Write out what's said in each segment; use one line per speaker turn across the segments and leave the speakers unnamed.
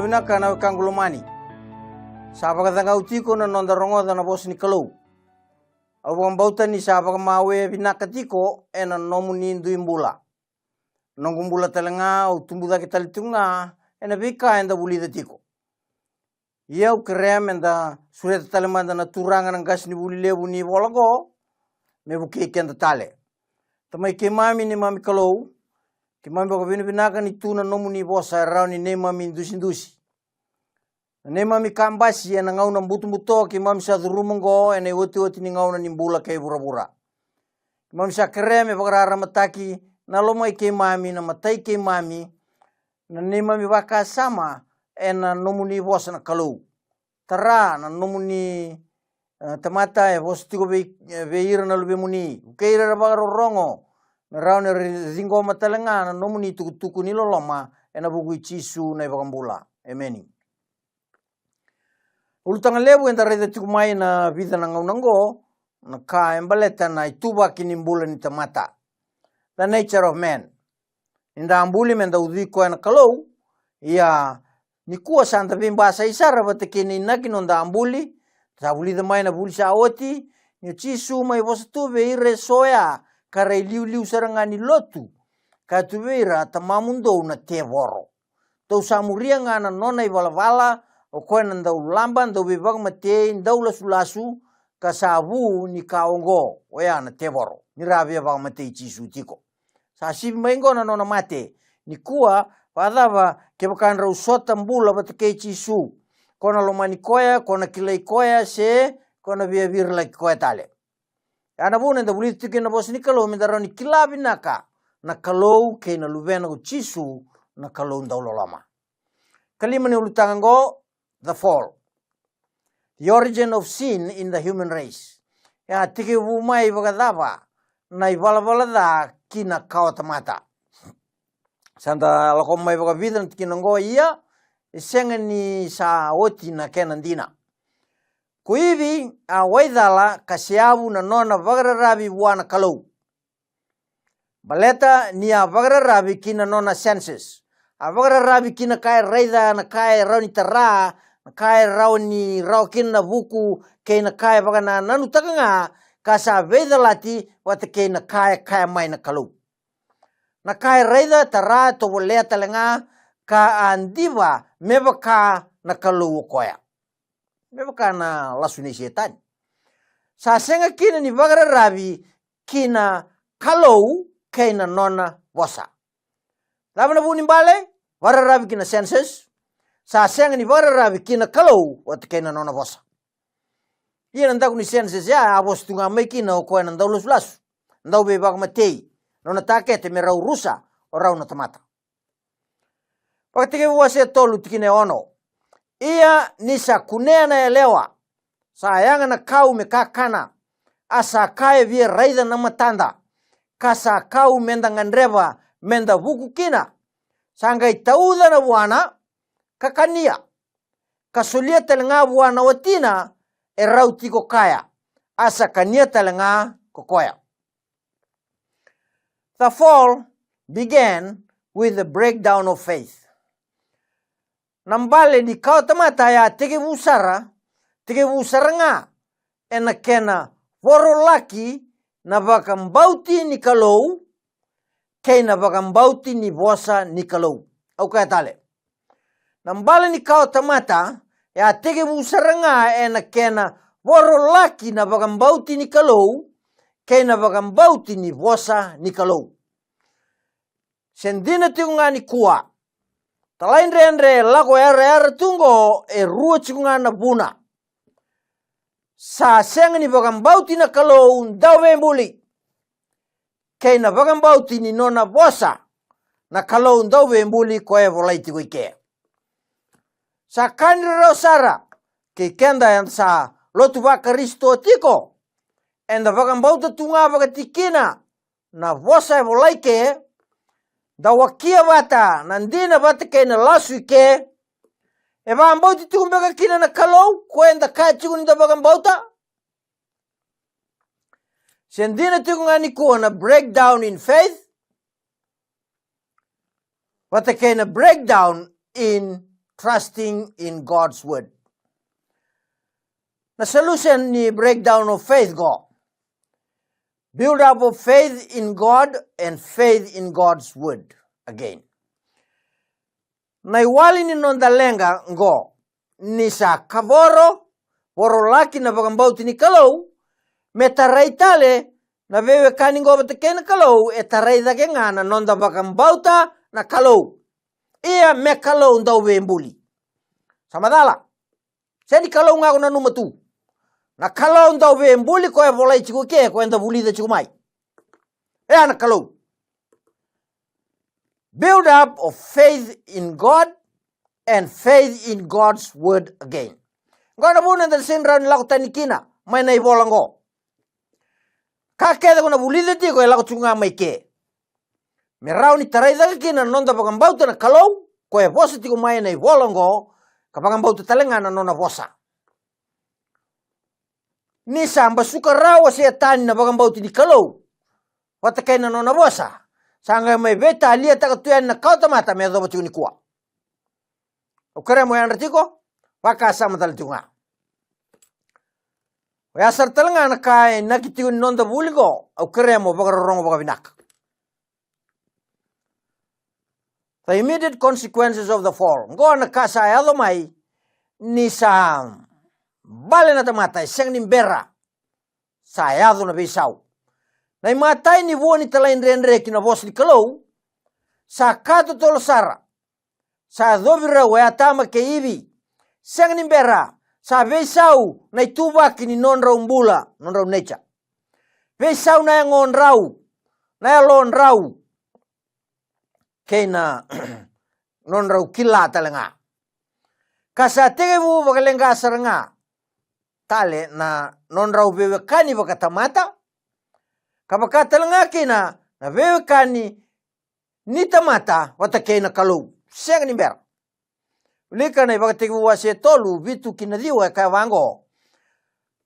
vina kana kangulumani. Sapa kata utiko na nonda rongo na bos ni kalau. Awang bauta ni sapa mawe vina katiko ena nomuni duimbula. Nongumbula telenga utumbuda kita litunga ena bika enda buli tiko. Iau krem enda suret telemanda na turanga ng gas ni buli lebu ni bolago me buki kenda tale. Tamai ke mami ni mami kalau ke mami baka binaka ni tuna nomuni bosa rau ni ne mami dusi. Ne mami kambasi ena ngau na butu ke mami sa durumongo ena woti ni ngau na nimbula ke bura-bura. Mami sa krem e baka mataki na lomai ke mami na matai ke mami na ne mami baka sama ena nomuni bosa na kalau. Tara na nomuni tamata e bos tiko beira na lube muni. Ukeira na baka rongo. Na rau na ringo matalenga na nomuni tuku ni loloma ena buku ichisu na ibakambula. Ameni. Ulutang lebu enta reda tiku mai na vida na ngaunango na ka embaleta na ituba kinimbula ni tamata. The nature of man. Inda ambuli menda udhiko ena kalau ia ni kuwa santa bimbasa isara batekini nakino nda ambuli sabuli de mai na buli sa oti ni chisu mai bostu beire soya kare liu sarangani lotu katubeira tamamundo na tevoro. Tau samuria ngana nona iwala o koena ndau lamba ndau bibag mate ndau lasu kasabu ni kaongo oya na tevoro ni rabia bag mate chisu tiko. Sa si mengo na nona mate ni kuwa padava ke bakan rau sota mbula batake chisu. Kona lomani koya, kona kilai koya se, kona vir like koya tale. Ana bune da bulit tike na bos ni kalau mindarani kilabi naka na kalau ke na lubena u chisu na kalau ndaulo lama. Kalima ni ulutango the fall. The origin of sin in the human race. Ya tike bumai bagadava na ivala da kina kawatamata. Santa lakomai baga vida tikinango ia isenga ni sa oti na kenandina. Kuivi a waidala kasiabu na nona vagrarabi buana kalau. Baleta ni a vagrarabi kina nona senses. A vagrarabi kina kai raida na kai rauni tara na kai rauni raukin buku ke na kai bagana nanu takanga kasa vaidalati wata ke na kai mai na kalau. Na kai raida tara to bolea talenga ka andiva mebaka na kalau koya. Mebaka na lasuni setan. Sa senga kina ni vagrarabi kina kalau kaina nona bosa. Lama na bunin bale vagrarabi kina senses. Sa senga ni vagrarabi kina kalau wat kaina nona bosa. Iya nandaku ni senses ya abos tunga mai kina o koya nandau lasu. Ndau bebak matei. Nona takete me rau rusa o rau na tamata. Pakatike wase tolu tikine ono. Ia nisa kunea na elewa. Sayanga na kau me kakana. Asa kae via raida na matanda. Kasa kau menda ngandreva menda buku kina. Sangai tauda na buana kakania. Kasulia telenga buana watina e rau tiko kaya. Asa kania telenga kokoya. The fall began with the breakdown of faith. Nambale di kau tamata ya tege busara nga ena kena woro laki na bakambauti ni kalau kay na bakambauti ni bosa ni kalau. Au kaya tale. Nambale ni kau tamata ya tege busara nga ena kena woro laki na bakambauti ni kalau kay na bakambauti ni bosa ni kalau. Sendina tiunga ni kuwa. Talain rendre lako er tungo e rua cikunga na buna. Sa senga ni bakambauti na kalau ndawe mbuli. Kay na bakambauti ni nona bosa na kalau ndawe mbuli koe volaiti koike. Sa kanira sara ke kenda yang sa lotu baka risto tiko. Enda bakambauta tunga baka tikina na bosa e volaike. Da wakia bata nandina bata kay na lasu ke e bakambauti tukumbeka kina na kalau kwenda kai tikun da bakambauta. Sendina tikunga ni kuwa na breakdown in faith bata kay na breakdown in trusting in God's word. The solution ni breakdown of faith go. Build up of faith in God and faith in God's word again. Na iwali ni nondalenga ngo ni sa kavoro woro laki na bagambauti ni kalau metareitale na vewe kani ngo batekena kalau etarai dake ngana nonda bagambauta na kalau ia me kalau ndau vembuli samadala sedi kalau ngaku na numatu na kalau ndau vembuli ko e volai chiku ke ko enda buli de chiku mai na kalau. Build up of faith in God and faith in God's word again. Ngana buna da sinra ni lako tanikina mai na ivolango. Ka keda kuna bulide ti ko lako tunga mai ke. Merau ni tarai da kina nonda bagambauta na kalau ko e vosa ti ko mai na ivolango ka bagambauta talenga na nona vosa. Ni samba suka rawa setan na bagambauta ni kalau. Wata kai na nona vosa. Sanga mai beta alia takatuan na kauta mata me do batu ni kuwa. Ukare mo yan ratiko waka sama dal tunga. Wa sar talanga na kai nakiti nonda buligo ukare mo bagarong bagabinak. The immediate consequences of the fall. Ngo na kasa ayado mai ni sa bale na tamata siyang nimbera sa ayado na bisau. Na imatay ni buwan ni talain renre kinabos ni kalau sa kato tolo sara sa dobira wa atama ke ibi siyang nimbera sa besau na ituba kini non raw mbula non raw necha besau na yang on raw na lon raw kay na non raw kila talanga kasa tegebu bagalenga saranga tale na non raw bewe kani bakatamata kapaka talanga kina na vewe kani ni tamata watake na kalau siyang nimber. Ulika na ibagatik wase tolu bitu kinadiwa ka wango.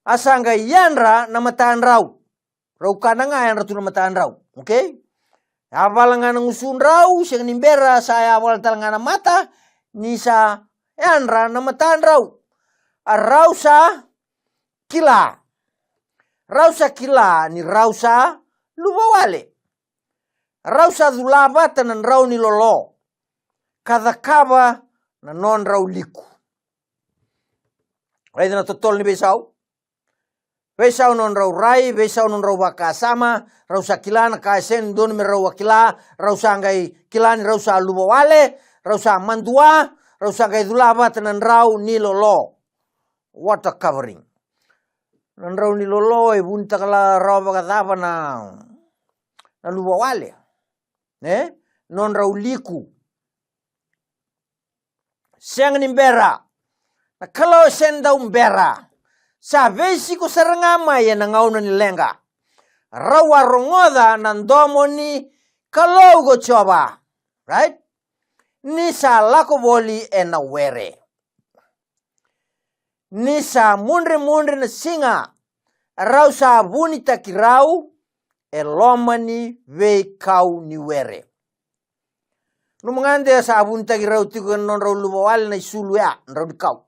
Asanga yanra na mataan raw. Raw kana nga yanra tu na mataan raw. Okay? Abalanga ng usun raw siyang nimbera sa awal talanga na mata ni sa yanra na mataan raw. Araw sa kila. Raw sa kila ni raw sa lubawale. Raw sa dulaba tanan raw ni lolo. Kadakaba na non raw liku. Ay na totol ni besaw. Besaw non raw rai, besaw non raw bakasama, raw sa kila na kaisen don mi raw wakila, raw sa ngay kila ni raw sa lubawale, raw sa mandua, raw sa ngay dulaba tanan raw ni lolo. What a covering. Nan raw ni lolo e bunta kala raw bagadaba na lubawale. Non raw liku. Siyang nimbera. Na kalau senda umbera. Sa vesi ko sarangama yan ang auna ni lenga. Rawa rongoda nan domo ni kalau go choba. Right? Ni sa lako boli e na were. Ni sa munre na singa. Raw sa bunita kirau e lomani vei kau ni were. Numangande sa bunita kirau tigo non raw lumawal na isulu ya. Raw ni kau.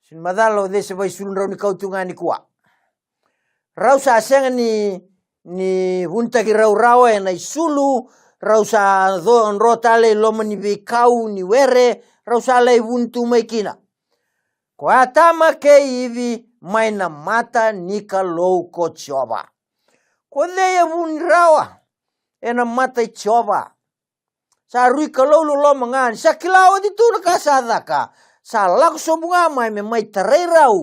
Sin madalo de se vai sulun raw ni kau tunga ni kuwa. Raw sa asenga ni bunita kirau raw e na isulu. Raw sa on rotale lomani vei kau ni were. Raw sa lay buntu may kina. Kwa tama ke hivi may na mata nika low ko choba. Kwa dheya buni rawa. E na mata i choba. Sa rui ka low lo mangan. Sa kilawa dito nakasada ka. Sa lako sobunga may taray raw.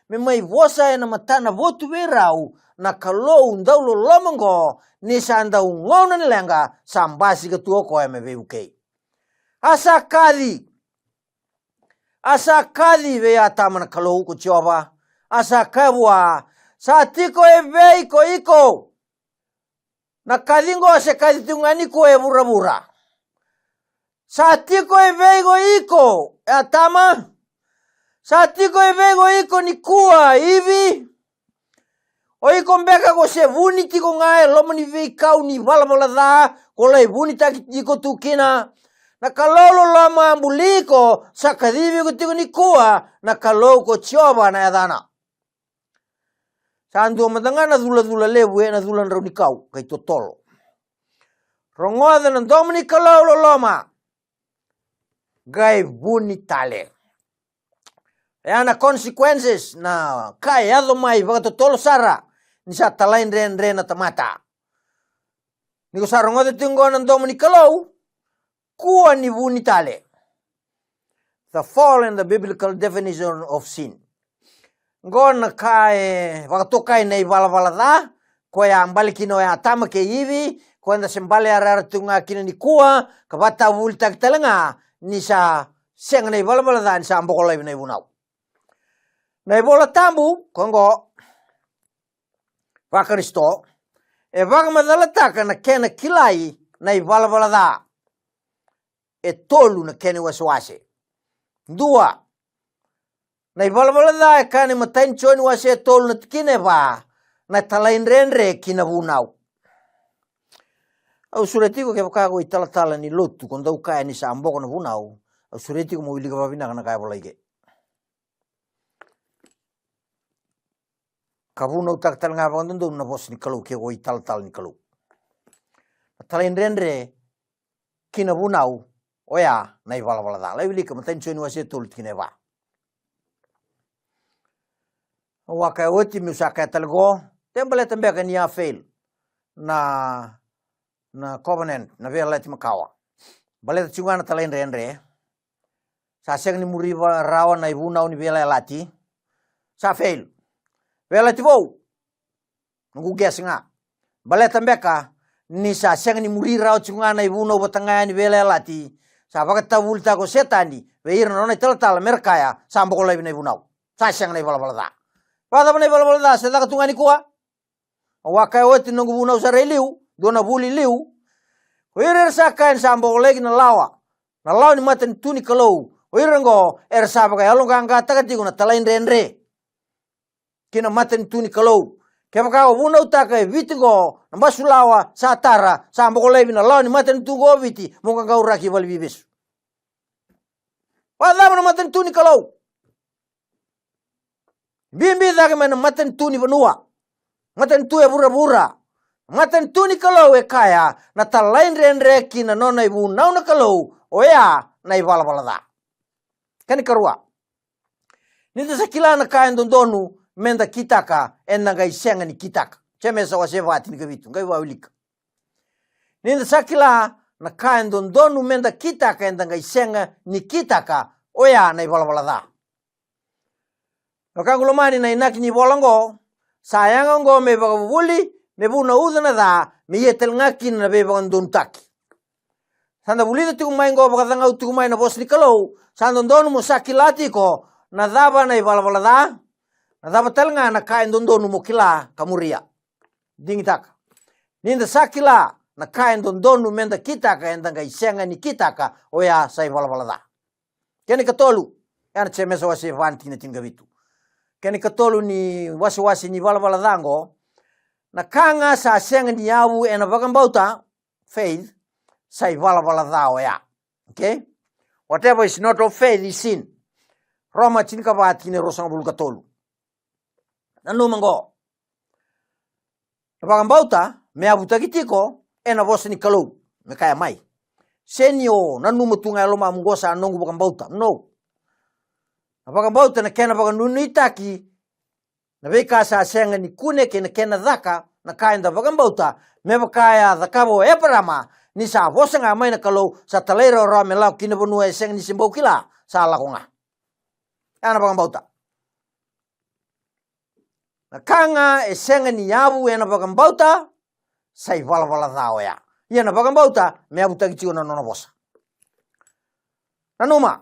May vosa e na mata na votu we raw. Na ka low ndaw lo lomango. Ni sa ndaw ngaw na nilenga. Sa ambasi ka tuo ko e me veuke. Asa kadi. Asa kadi ve atama na kalau ko choba. Asa kabwa. Sa tiko e vei ko iko. Na kadingo ase kadi tungani ko e bura. Sa tiko e vei ko iko. E atama. Sa tiko e vei ko iko ni kuwa hivi. O iko mbeka ko se vuni tiko ngae lomo ni vei kau ni vala da. Ko lai vuni taki tiko tukina. na kalolo lama ambuliko sa kadibi ko tigo ni kuwa na kalau ko tioba na yadana. Sandu madanga na dula lewe na dula nraw ni kau kay totolo. Rongoda ng domini kalolo lama gay buni tale. Ayan na consequences na kaya may baga totolo sara ni sa talain ren na tamata. Ni ko sa rongoda tinggo ng domini kalaw kuwa ni buni tale. The fall and the biblical definition of sin. Ngon na kai waktu kai na ibala da ko ya ambalikino ya tama ke hivi kwenda sembale arar tunga kina ni kuwa kabata vultak talanga ni sa seng na ibala da ni sa amboko live na ibunau. Na ibola tambu kongo wakaristo e waka madalataka na kena kilai na ibala da e tolu na kene waswase. Dua na ibala da e kane matain choni wase tolu na tikine ba na talain renre kina bunau. Au suretiko ke wakago italatala ni lotu konda ukaya ni sa amboko na bunau. Au suretiko mo iliga babina kana kaya bola ige. Kabunau tak talanga bandondo na bos ni kalau ke go ital ni kalau. Talain renre kina bunau oya na ibala da. La ibili ka matain choni wase tolu tikine ba. Waka oti musaka talgo tembele tembe kan ya fail na covenant na vela ti makawa bale tchungana talain renre sa seng ni muriba rawa na ibuna ni vela lati sa fail vela ti bo ngu gesinga bale tembe ka ni sa seng ni muri rawa tchungana ibuna batanga ni vela lati sa bakata vulta ko setani veir no na tal merkaya sa mboko lebi na ibuna sa seng na bala da. Pada bane bala da se daga tungani kuwa. Waka oti nungu buna usare liu, dona buli liu. Oirer sa kain sambo legi na lawa. Na lawa ni maten tuni kalau. Oirengo er sa baka yalong kanga takatigo na talain renre. Kina maten tuni kalau. Kaya baka buna utaka vitingo na basulawa sa tara sambo legi na lawa ni maten tungo viti mukang kau raki bali bibis. Pada bane maten tuni kalau. Bimbi dake mana maten tuni benua. Maten tu ya bura-bura. Maten tuni kalau e kaya na talain renre kina nona ibu nauna kalau oya na ibala da. Kani karua. Nita sakila na kaya ndondonu menda kitaka ena ga isenga ni kitaka. Cheme sa wasevati ni kavitu ngai wawilika. Nita sakila na kaya ndondonu menda kitaka ena ga isenga ni kitaka oya na ibala da. Nakangulomani na inaki ni bolango sayanga ngo me bagabuli me buna udana da me yetel ngaki na be bagandon taki. Sanda bulida tiku mai ngo bagadanga tiku mai na bosni kalau sanda ndonu musakilati ko na daba na ibala da na daba telnga na kain ndonu mukila kamuria dingitaka. Ninda sakila na kain ndonu menda kitaka endanga isenga ni kitaka oya sa ibala da. Keni katolu yana chemesa wasi vanti na tingavitu. Kani katolu ni wasi ni bala dango na kanga sa senga ni yawu ena bagambauta faith sai bala dao ya. Okay? Whatever is not of faith is sin. Roma chinika bati ni rosang bulu katolu. Nanu mango. Na bagambauta me abuta kitiko ena bosa ni kalau me kaya mai. Senyo nanu mutunga loma mungosa nongu bagambauta. No. Apakah bau na kena baka nuni taki na beka sa senga ni kune kena dhaka na kain da baka bauta me bakaya dhakabo eparama ni sa bosanga mai na kalau sa talero ra melau kina bonua senga ni simbau kila sa lakonga ana baka bauta na kanga senga ni yabu ena baka bauta sai vala dao ya ia na baka bauta me abuta kichio na nona bosa nanuma.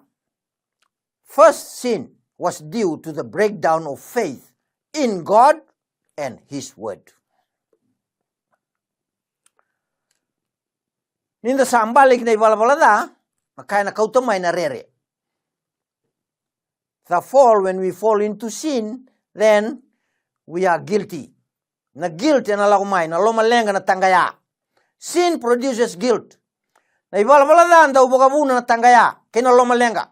First sin was due to the breakdown of faith in God and His Word. Ninda sa ambalik na ibala da, makaya na kautamay na rere. The fall, when we fall into sin, then we are guilty. Na guilt na lakumay, na lomalenga na tanggaya. Sin produces guilt. Na ivala vala danda uboka vuna na tangaya kena loma lenga.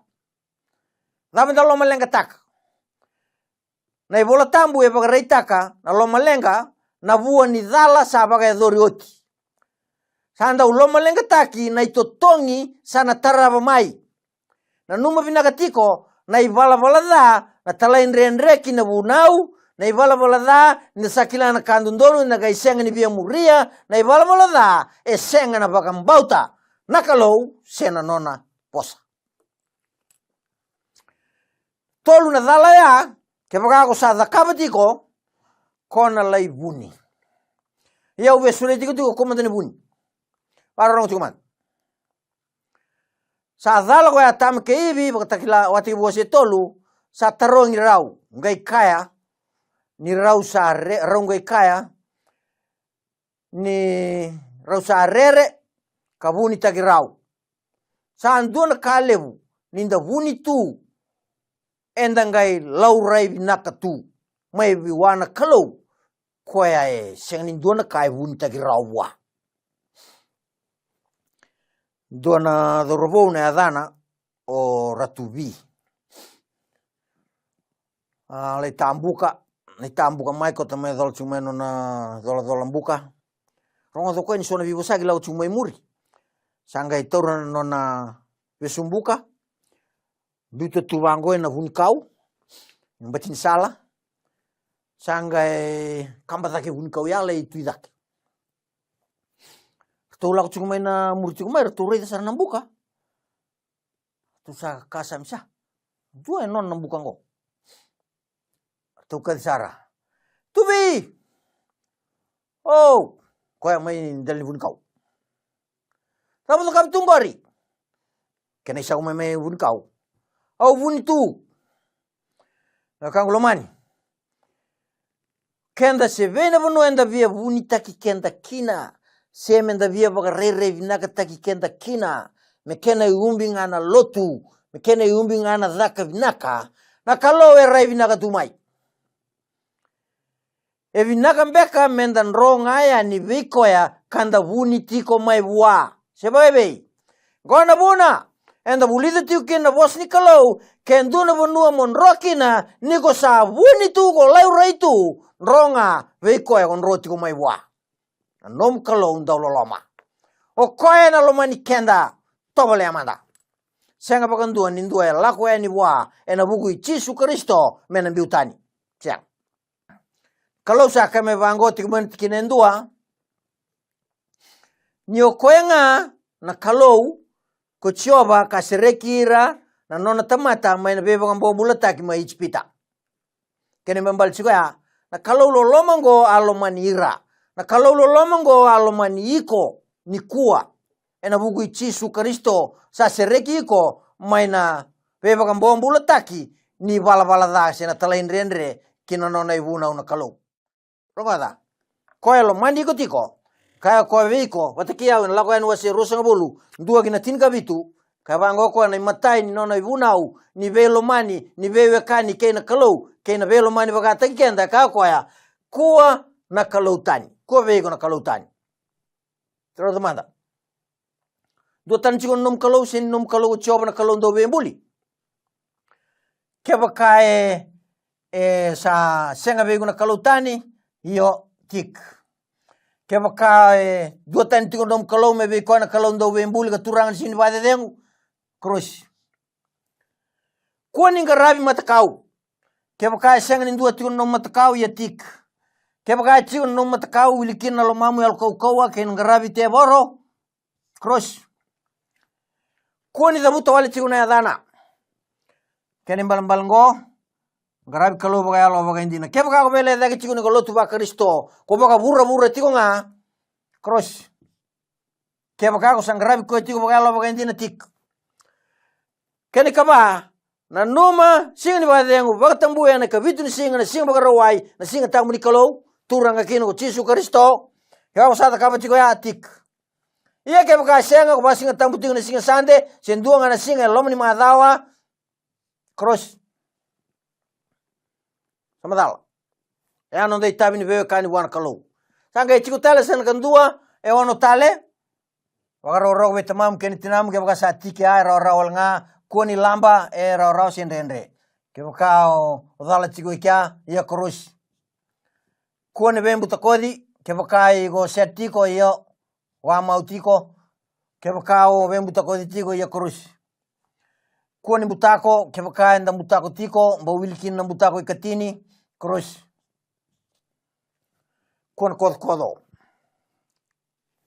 Dami da loma lenga taka. Na ivola tambu e baka reitaka na loma lenga na vua ni dhala sa baka dori oti. Sanda uloma lenga taki na itotongi sana tarava mai. Na numa vinakatiko na ivala vala da na talain renreki na vunau. Na ivala vala da na sakila na kandundono na gaisenga ni via muria. Na ivala vala da e senga na baka mbauta. Nakalou sena nona posa. Tolu na dhala ya ke baka ako sa dhakabatiko kona lai vuni. Ia uwe sure tiko komandani vuni. Para rongo tiko man. Sa dhala ko ya tam ke ibi baka takila wati buwase tolu sa tarongi rau. Ngai kaya ni rau sa rau ngai kaya ni rau sa rere ka vuni taki rau. Sa andua na kalevu ninda vuni tu enda ngai laurai vinaka tu. Mai viwana kalau koya e senga nindua na kai vuni taki rau wa. Dua na dorobou na adana o ratubi. Lai tambuka mai ko tamai dol cumeno na dola buka. Rongo to koin sona vivo sagi lau cumai muri. Sangga itora nona vesumbuka. Duto tuvango na vuni kau. Batin sala. Sangga kambatake vuni kau ya lai tuidake. Tu lau cumai na muri cumai tu rei sana nambuka. Tu sa kasam sa. Dua non nambuka ngo. Tu kadisara. Tubi. Oh, koya mai dali vuni kau. Ramu to kam tumbari. Kena isa mai vuni kau. Au vuni tu. Na kang lomani. Kenda se vena vono enda via vuni taki kenda kina. Se menda via baka rere vinaka taki kenda kina. Me kena iumbi ngana lotu. Me kena iumbi ngana dhaka vinaka. Na kalau e rai vinaka tumai. E vinaka mbeka menda nronga ya ni viko ya kanda vuni tiko mai vua. Seba ebe. Gona buna. Enda bulida tiu kina bos ni kalau. Kenduna vanua monrokina. Niko sa vuni tu ko lau reitu. Nronga viko ya konro tiko mai vua. Nom kalau undau loloma. O koe na loma ni kenda. Tobole amanda. Senga pakandua nindua ya lako ya ni vua. Ena buku i Yesu Kristo mena biutani. Siang. Kalau sa kame vango tikuman tikinendua. Nyo koenga na kalau ko chioba kaserekira na nona tamata mai na beba ngambo mulataki mai ichpita. Kene membal chikoya na kalau lo lomango alomanira. Na kalau lo lomango alomani iko ni kuwa. Ena buku Yesu Kristo sa sereki iko mai na beba ngambo mulataki ni bala da sena talain renre kina nona ibuna una kalau. Rogada. Koe lo mandi iko tiko. Kaya koe veiko, watakia wana lako anu wase rosa ngabolu, ndua kina tinka vitu, kaya vango koe na imatai ni nona ivunau, ni velo mani, ni vewe kani keina kalau, keina velo mani wakataki kenda, kaya koe kuwa na kalau tani, kuwa veiko na kalau tani. Terus temanda. Dua tani chiko nom kalau, sen nom kalau choba na kalau ndo vembuli. Kepa kae sa senga veiko na kalau tani, yo tik. Kepa kae dua tani tiko nom kalau me veiko na kalau ndo vembuli ka turangan sini vade dengu. Krus. Kuwa ninga rabi matakau. Kepa kae senga ni dua tiko nom matakau ya tik. Kepa kae tiko nom matakau wilikin na lo mamu yal kau ke ninga rabi te boro. Krus. Kuwa ni dabuta wale tiko na yadana. Kene mbalang-balango. Garabi kalau bagai alo bagai indina. Kepa kako bele dake tiko ni kalotu ba Kristo. Ko baka burra tiko nga. Krus. Kepa kako sang garabi ko tiko bagai alo bagai indina tik. Kene kaba na noma singa ni badengu baka tambu ya na kavitu ni singa baka rawai na singa tamu ni kalau turanga kino ko Yesu Kristo. Kepa sata kaba tiko ya tik. Iya kepa ka singa ko ba singa tamu tiko na singa sande sendua nga na singa lom ni madawa. Krus. Samadala. E ano dei tabi ni vewe kani wana kalau. Sanga e chiku tale sen kandua e wano tale. Wakarorok we tamam keni tinam ke baka satiki ai rawal nga kuani lamba raw sendendre. Ke baka odala tigo ikya ya kurus. Kuani bembu takodi ke baka go setiko yo wa mautiko ke baka bembu takodi tigo ya kurus. Kuani butako ke baka nda butako tiko bawilkin na butako ikatini kurus. Kuan kodo.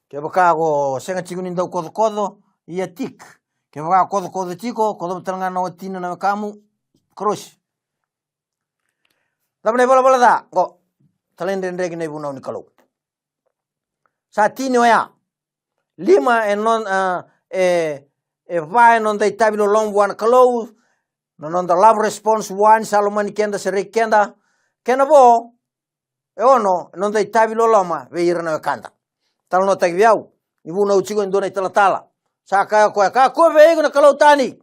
Ke baka go senga chigunin dau kodo ia tik. Ke baka kodo tiko kodo betalanga na watina na kamu kurus. Dabne bola da go talendendre gine buna ni kalau. Satini oya 5 non vai non dai tabilo long one kalau non da love response one salomani kenda sere kenda kena bo ono non dai tabilo loma veira na kanda. Tal no tagiau ibu na uchigo ndona itala saka ko veigo na kalau tani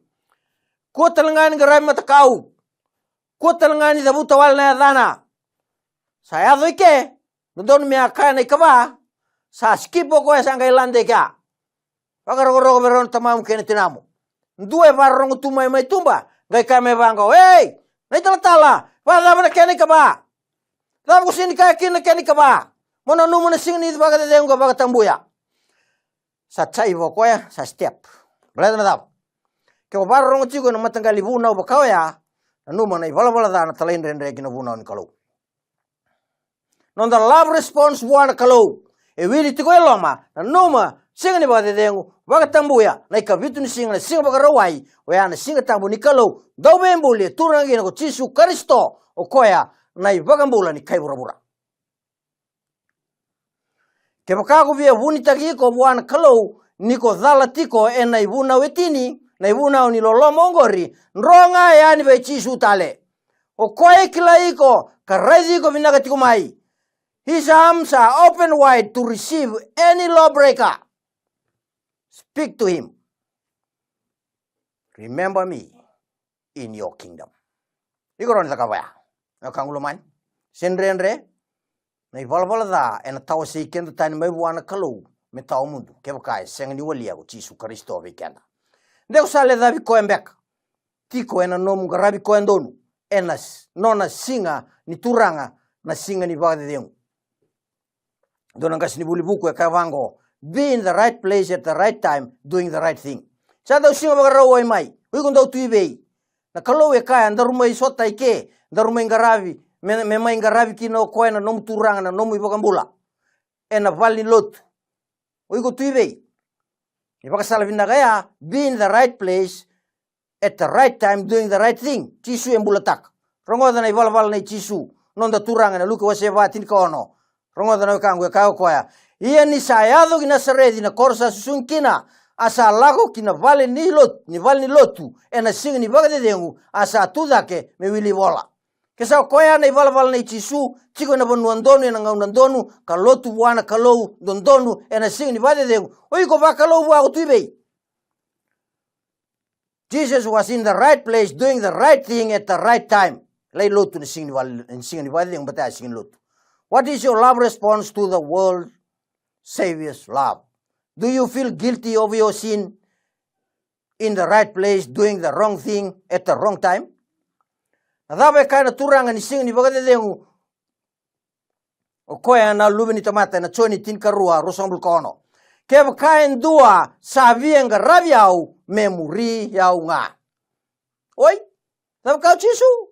ko talangani garai mata kau ko talangani da butawal na dana saya doike ndon mi akana ikaba sa skipo ko sanga ilande ka pagaro beron tamam kene tinamu ndue barong tumai mai tumba gai kame bango hey na itala wala bana kene kaba la kusini ka kene kaba mono numu na singni baga de dengo baga tambuya sa chai bo koya sa step blada na dap ke barong chigo na matangali buna ba kawya numu na bala da na talendendre kina buna ni kalau non da love response one kalau e wili tiko eloma na numa singni baga de dengo baga tambuya na ka vitu ni singa baga rawai oya na singa tambu ni kalau do bembule turangi na ko Yesu Kristo o koya na baga mbula ni kai burabura. Ke baka ko via vuni taki ko buana kalau niko dhala tiko na ibuna wetini na ibuna ni lolo mongori nronga yani be Yesu tale o koe kila iko karazi ko vinaga tiko mai his arms are open wide to receive any lawbreaker. Speak to him. Remember me in your kingdom. Ikoron lakawaya nakanguluman sendrenre na ibalbala da ena tawa se kenda tani mai buana kalau me taw mundu ke bakai sengni walia go Yesu Kristo be kenda ndeko sale da bi koembek tiko ena nomu garabi koendonu enas nona singa ni turanga na singa ni bagade dengu dona ngasini buli buku ka vango be in the right place at the right time doing the right thing sada singa bagarawo mai wigo ndo tuibe na kalau e kaya ndarumai sota ike ndarumai garabi memang ingarabi kino koe na nomu turanga na nomu ibagambula ena vali lot oigo tuibe ibaka sala vinagaya be in the right place at the right time doing the right thing Yesu embulatak rongoda na ibalbal na Yesu nonda turanga na luka waseva tin kono rongoda na kangu ka koya ia ni sayado gina seredi na korsa susunkina asa lago kina vale ni lotu ena sing ni bagade dengu asa tudake me wili bola kesa koya na ibalbal na Yesu chiko na bonuandonu na ngaunandonu kalotu wana kalau dondonu ena sing ni bagade dengu oiko ba kalau wa tuibe. Jesus was in the right place doing the right thing at the right time. Lay lotu na sing ni bagade dengu bata sing lotu. What is your love response to the world Savior's love? Do you feel guilty of your sin in the right place, doing the wrong thing at the wrong time? Nadabe kana turanga ni sing ni bagade dengu. O koya na lubini tamata na choni tin karua rosambul kono. Keba kain dua sabienga rabiau memuri yau nga. Oi, tab kau Yesu.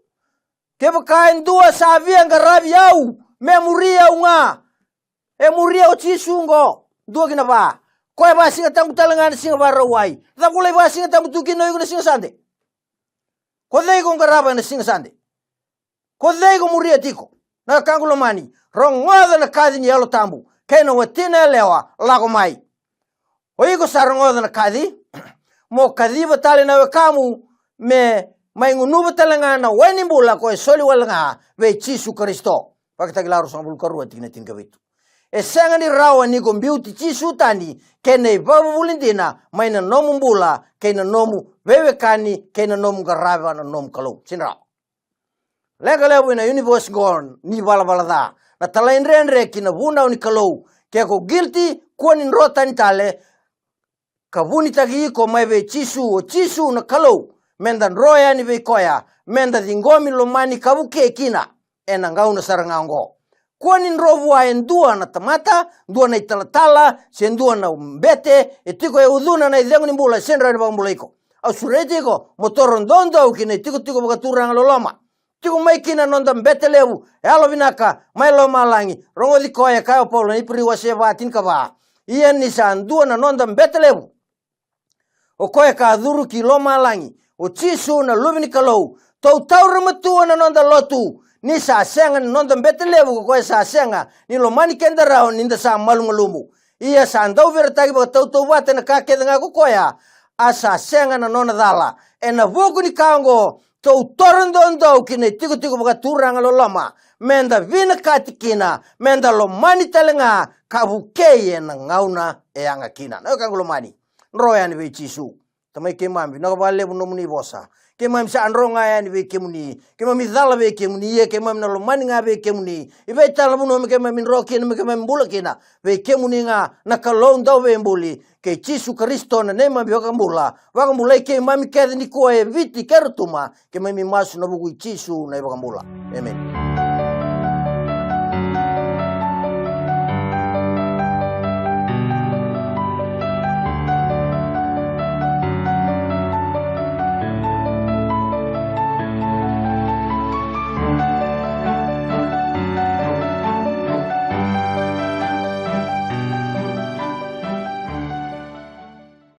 Keba kain dua sabienga rabiau memuri yau nga. Muri yau Yesu ngo. Dua kina ba? Koya ba singa tamu talangan singa barawai. Tab kulai ba singa tamu tukin no yugo singa sande. Kodai ko ngaraba na singa sande. Kodai ko muri atiko. Na kangulo mani. Rongoda na kazi ni yalo tambu. Kena watina lewa lago mai. Oigo sarongoda na kazi. Mo kazi batale na wekamu me maingunu batale na wenimbula ko soli walanga ve Yesu Kristo. Pakitagilaru sambul karua tigna tingavitu. Esenga ni rawa ni gombiuti Yesu tani kene babu bulindina maina nomu mbula kena nomu wewekani kena nomu garaba na nomu kalau sinra. Lega lebu ina universe gone ni bala da na talainrenre kina bunda ni kalau keko guilty kuani rota ni tale kavuni tagi ko mai ve chisu o chisu na kalau menda roya ni ve koya menda dingomi lo mani kabuke kina ena ngau na sarangango kuani nrovu aen dua na tamata dua na italatala sen dua na umbete etiko e uduna na idengo ni mbula senra ni bambula iko au surete ko motoron dondo kine tiko bagaturang loloma tiko mai kina nonda mbete levu e alo vinaka mai lo malangi rongo di koya kayo polo ni priwa sevatin kaba ian ni san dua na nonda mbete levu o koya ka duru ki lo malangi o chisu na lumini kalau tau ramatua na nonda lotu ni sa senga nonda mbete levu ko sa senga ni lo mani kenda rao ninda sa malungalumu ia sa andau veratagi ba tau wate na kake nga ko koya asa senga na nona dala ena voku ni kango tau torondondo kine tiko ba turanga lo lama menda vina katikina menda lo mani talenga kabukeye na ngauna e anga kina na kango lo mani roya ni ve chisu tamai ke mami na vale no muni vosa ke mami sa anronga ya ni ve kemuni ke mami dala ve kemuni ye ke mami na lo mani nga ve kemuni ive tala muno ke mami roki ni ke mami bula kina ve kemuni nga na kalon do ve mbuli ke chisu kristo na ne mami wakambula ke mami ke ni ko e viti kertuma ke mami masu na bugu chisu na wakambula amen.